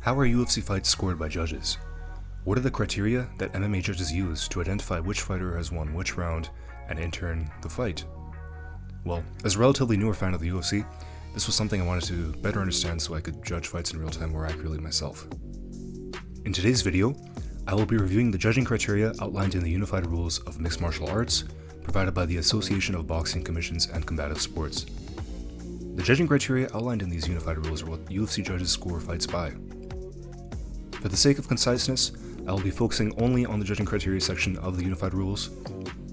How are UFC fights scored by judges? What are the criteria that MMA judges use to identify which fighter has won which round and in turn the fight? Well, as a relatively newer fan of the UFC, this was something I wanted to better understand so I could judge fights in real time more accurately myself. In today's video, I will be reviewing the judging criteria outlined in the Unified Rules of Mixed Martial Arts provided by the Association of Boxing Commissions and Combative Sports. The judging criteria outlined in these Unified Rules are what UFC judges score fights by. For the sake of conciseness, I will be focusing only on the judging criteria section of the Unified Rules.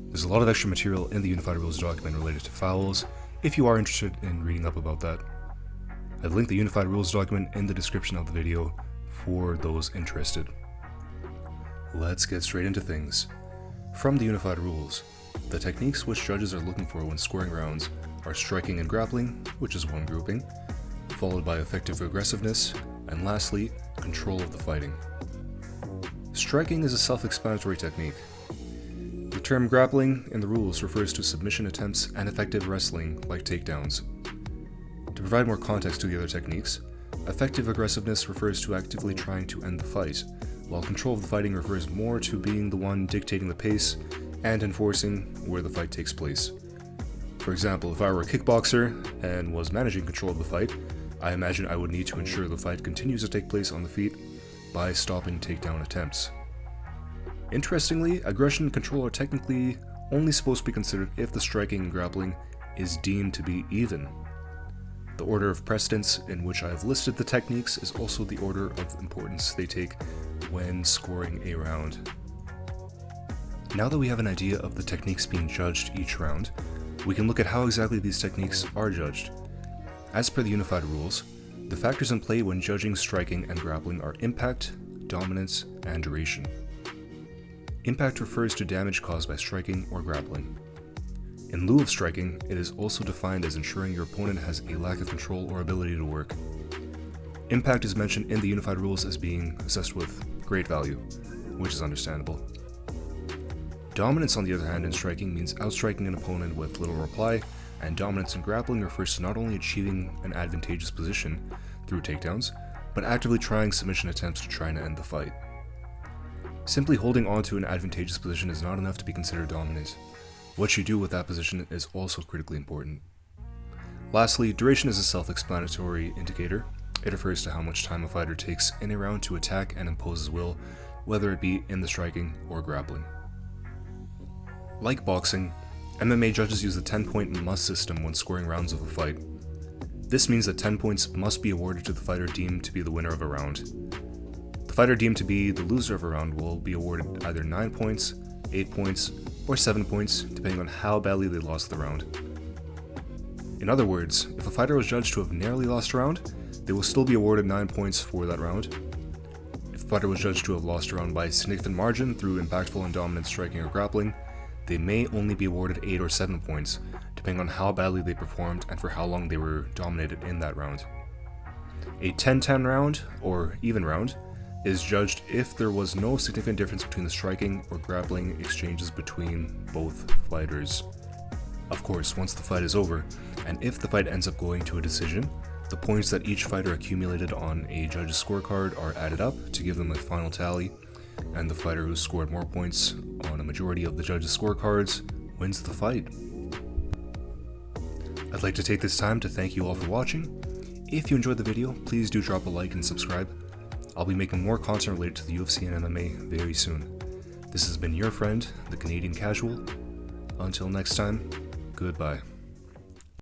There's a lot of extra material in the Unified Rules document related to fouls, if you are interested in reading up about that. I've linked the Unified Rules document in the description of the video for those interested. Let's get straight into things. From the Unified Rules, the techniques which judges are looking for when scoring rounds are striking and grappling, which is one grouping, followed by effective aggressiveness, and lastly, control of the fighting. Striking is a self-explanatory technique. The term grappling in the rules refers to submission attempts and effective wrestling like takedowns. To provide more context to the other techniques, effective aggressiveness refers to actively trying to end the fight, while control of the fighting refers more to being the one dictating the pace and enforcing where the fight takes place. For example, if I were a kickboxer and was managing control of the fight, I imagine I would need to ensure the fight continues to take place on the feet by stopping takedown attempts. Interestingly, aggression and control are technically only supposed to be considered if the striking and grappling is deemed to be even. The order of precedence in which I have listed the techniques is also the order of importance they take when scoring a round. Now that we have an idea of the techniques being judged each round, we can look at how exactly these techniques are judged. As per the Unified Rules, the factors in play when judging striking and grappling are impact, dominance, and duration. Impact refers to damage caused by striking or grappling. In lieu of striking, it is also defined as ensuring your opponent has a lack of control or ability to work. Impact is mentioned in the Unified Rules as being assessed with great value, which is understandable. Dominance, on the other hand, in striking means outstriking an opponent with little reply, and dominance in grappling refers to not only achieving an advantageous position through takedowns, but actively trying submission attempts to try and end the fight. Simply holding on to an advantageous position is not enough to be considered dominant. What you do with that position is also critically important. Lastly, duration is a self-explanatory indicator. It refers to how much time a fighter takes in a round to attack and impose his will, whether it be in the striking or grappling. Like boxing, MMA judges use the 10-point must system when scoring rounds of a fight. This means that 10 points must be awarded to the fighter deemed to be the winner of a round. The fighter deemed to be the loser of a round will be awarded either 9 points, 8 points, or 7 points, depending on how badly they lost the round. In other words, if a fighter was judged to have narrowly lost a round, they will still be awarded 9 points for that round. If a fighter was judged to have lost a round by a significant margin through impactful and dominant striking or grappling, they may only be awarded 8 or 7 points, depending on how badly they performed and for how long they were dominated in that round. A 10-10 round, or even round, is judged if there was no significant difference between the striking or grappling exchanges between both fighters. Of course, once the fight is over, and if the fight ends up going to a decision, the points that each fighter accumulated on a judge's scorecard are added up to give them a final tally, and the fighter who scored more points on a majority of the judges' scorecards wins the fight. I'd like to take this time to thank you all for watching. If you enjoyed the video, please do drop a like and subscribe. I'll be making more content related to the UFC and MMA very soon. This has been your friend, the Canadian Casual. Until next time, goodbye.